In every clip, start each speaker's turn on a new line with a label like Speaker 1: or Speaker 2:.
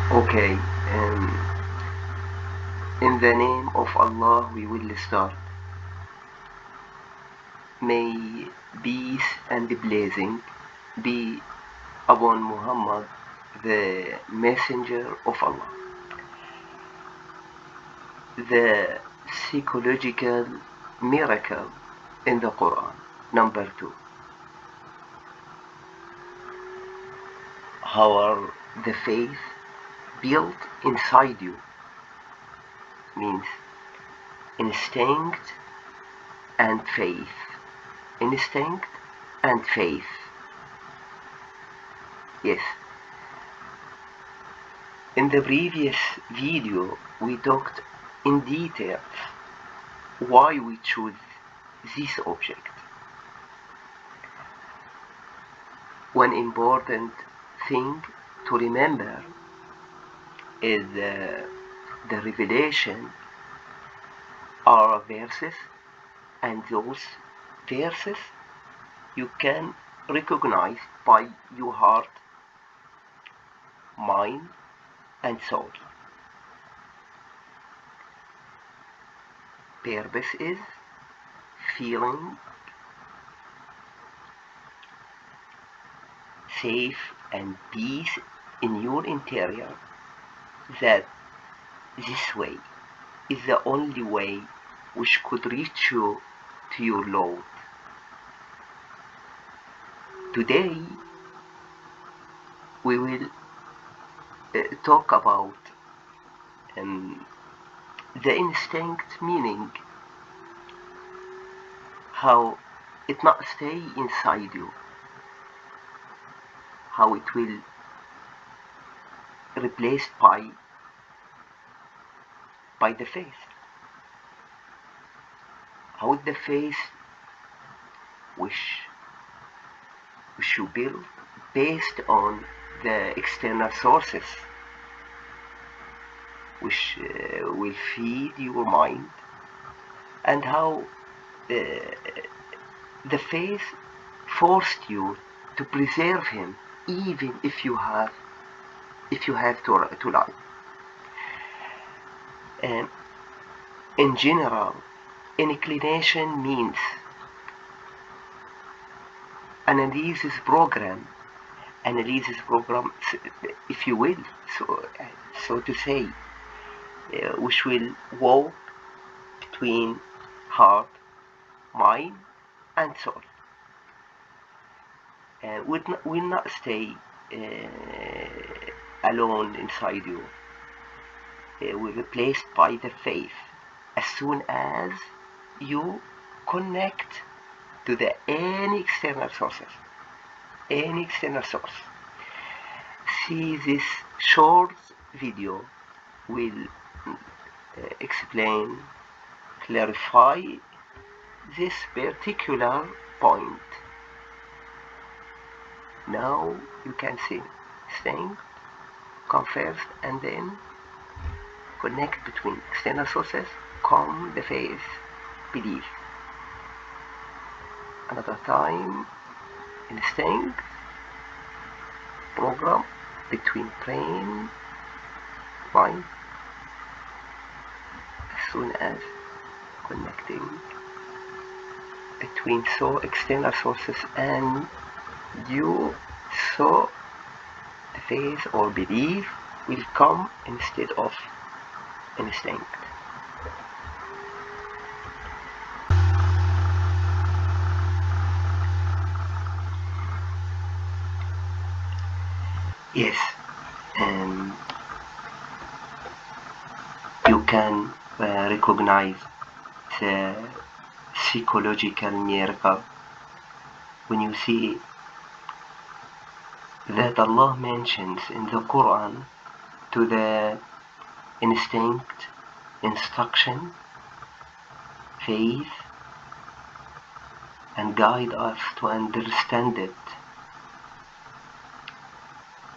Speaker 1: Okay, in the name of Allah we will start. May peace and blessing be upon Muhammad, the messenger of Allah. The psychological miracle in the Quran. Number 2. How are the faith built inside you? Means instinct and faith. Instinct and faith. Yes. In the previous video, we talked in detail why we choose this object. One important thing to remember is the revelation are verses, and those verses you can recognize by your heart, mind, and soul. Purpose is feeling safe and peace in your interior, that this way is the only way which could reach you to your Lord. Today we will talk about the instinct, meaning how it not stay inside you, how it will replaced by the faith, how the faith which you build based on the external sources which will feed your mind, and how the faith forced you to preserve him even if you have to lie. In general, inclination means analysis program, if you will, so to say, which will walk between heart, mind, and soul, and will not stay alone inside you. Will be replaced by the faith as soon as you connect to the any external source. See, this short video will explain, clarify this particular point. Now you can see things come first, and then connect between external sources, come the faith, belief. Another time, instinct, program between brain, mind, as soon as connecting between external sources and you, so the faith or belief will come instead of instinct. Yes, you can recognize the psychological miracle when you see that Allah mentions in the Quran to the instinct, instruction, faith, and guide us to understand it.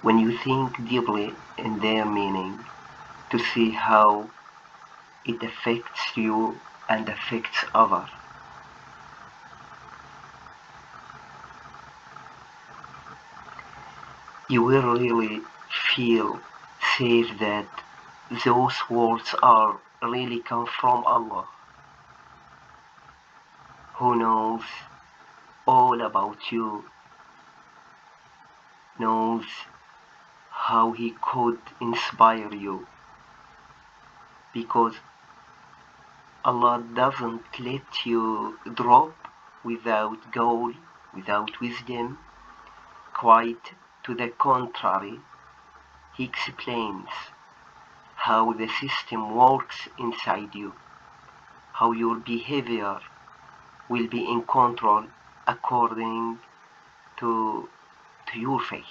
Speaker 1: When you think deeply in their meaning, to see how it affects you and affects others. You will really feel says that those words are really come from Allah, who knows all about you, knows how He could inspire you, because Allah doesn't let you drop without goal, without wisdom. Quite to the contrary, He explains how the system works inside you, how your behavior will be in control according to your faith.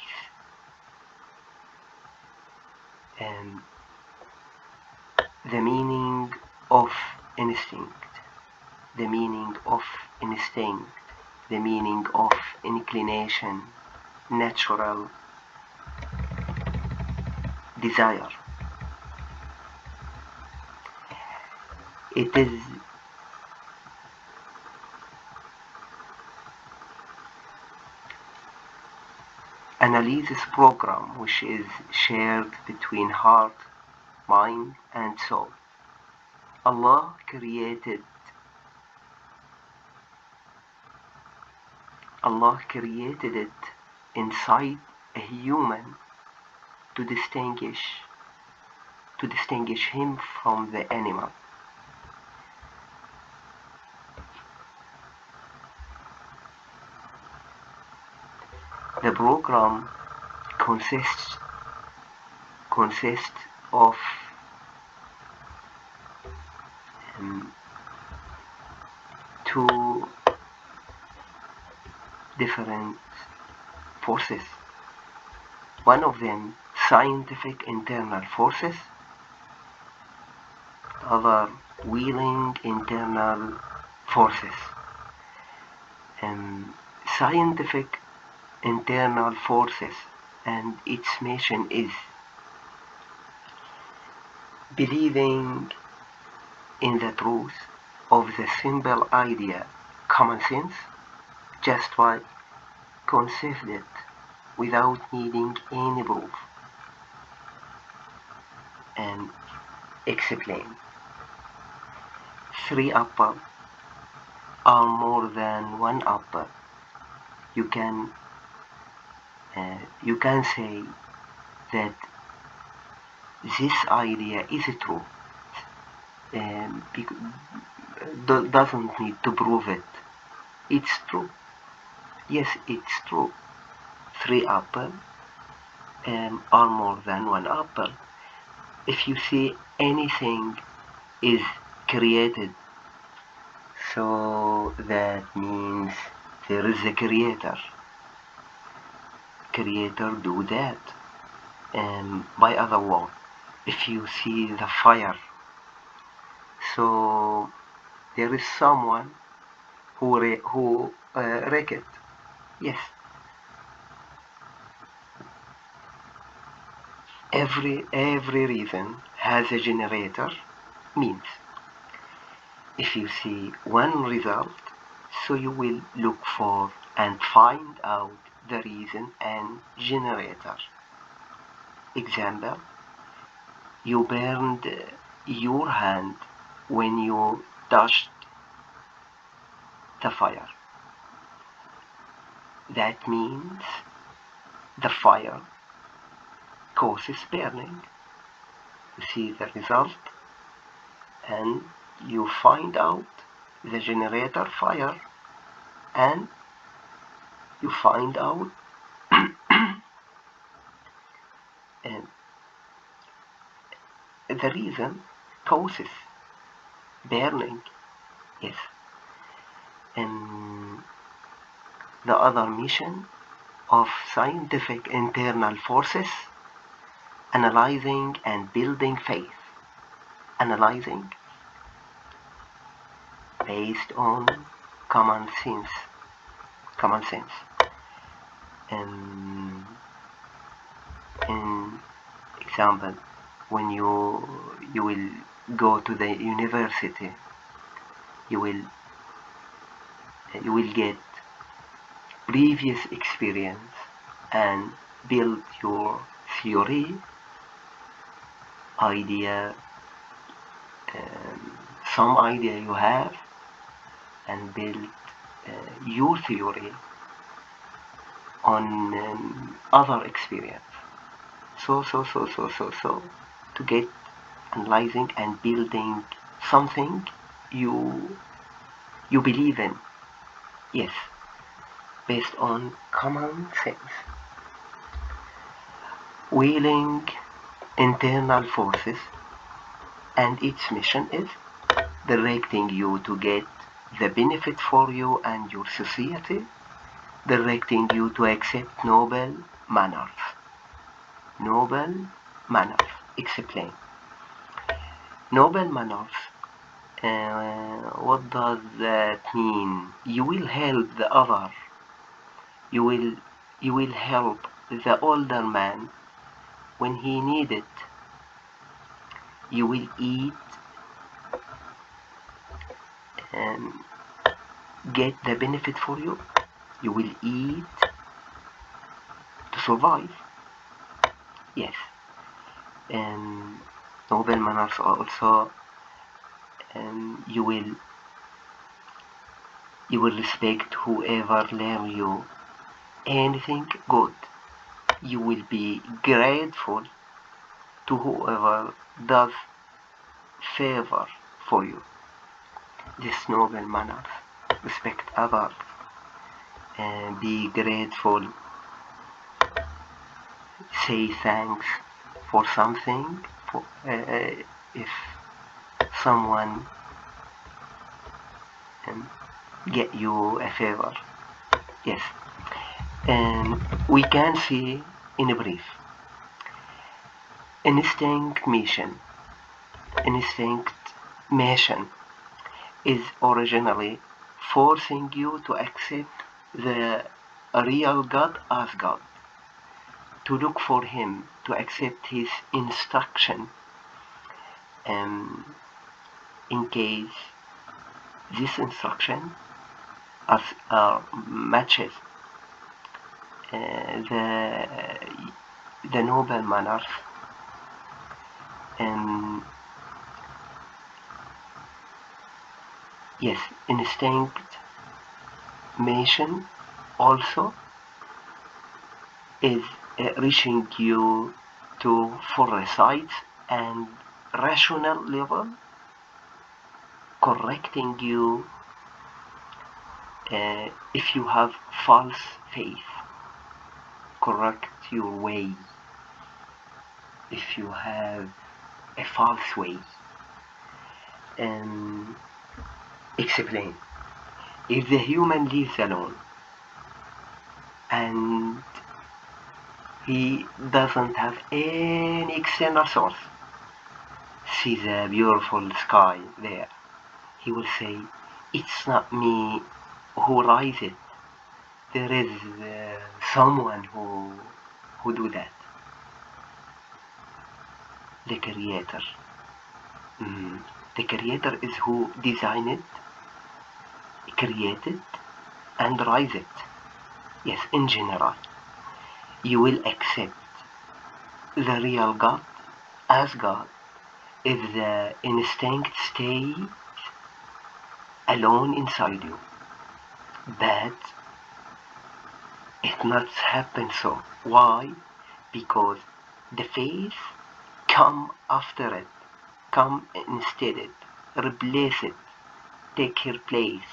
Speaker 1: And the meaning of instinct, the meaning of instinct, the meaning of inclination, natural desire. It is analysis program which is shared between heart, mind and soul. Allah created it inside a human to distinguish him from the animal. The program consists of two different forces. One of them scientific internal forces, other willing internal forces. Scientific internal forces, and its mission is believing in the truth of the simple idea, common sense, just by conceive it without needing any proof, and explain. 3 apples are more than 1 apple. You can say that this idea is true, doesn't need to prove it. It's true. Yes, it's true. 3 apples are more than 1 apple. If you see anything is created, so that means there is a creator. Creator do that. By other word, if you see the fire, so there is someone who wreck it. Yes. Every reason has a generator. Means if you see one result, so you will look for and find out the reason and generator. Example, you burned your hand when you touched the fire. That means the fire causes burning. You see the result and you find out the generator fire, and you find out and the reason causes burning. Yes. And the other mission of scientific internal forces, analyzing and building faith. Analyzing based on common sense. And in example, when you will go to the university, you will get previous experience and build your theory idea, some idea you have, and build your theory on other experience. So to get analyzing and building something you believe in. Yes, based on common sense. Wheeling internal forces, and its mission is directing you to get the benefit for you and your society, directing you to accept noble manners. Noble manners. Explain. Noble manners. What does that mean? You will help the other. You will help the older man when he needs it. You will eat and get the benefit for you. You will eat to survive. Yes. And noble manners are also you will respect whoever learn you anything good. You will be grateful to whoever does favor for you. This noble manners. Respect others and be grateful. Say thanks for something. If someone get you a favor. Yes. And we can see in a brief. Instinct mission is originally forcing you to accept the real God as God, to look for Him, to accept His instruction, in case this instruction matches the noble manners, and yes, instinct mission also is reaching you to foresight and rational level, correcting you if you have false faith, correct your way if you have a false way. And explain. If the human lives alone and he doesn't have any external source, see the beautiful sky there, he will say, it's not me who rise it, there is someone who do that, the creator. The creator is who designed it, created and rise it. Yes, in general you will accept the real God as God if the instinct stays alone inside you. But it not happen so. Why? Because the faith come after it, come instead it, replace it, take her place,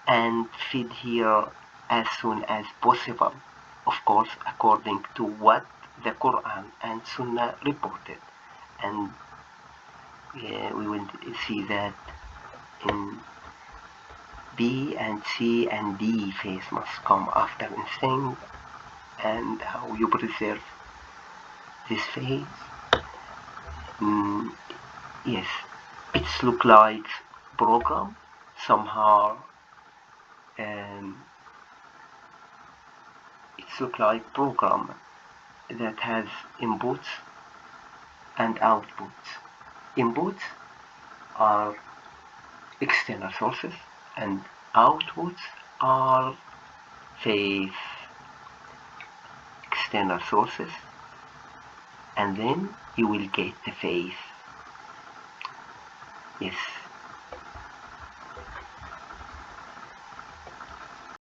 Speaker 1: and feed here as soon as possible. Of course, according to what the Quran and Sunnah reported. And we will see that in B and C and D phase must come after instinct, and how you preserve this phase. Yes, it's look like program somehow. It's look like program that has inputs and outputs. Inputs are external sources and outputs are faith, external sources and then you will get the faith. Yes.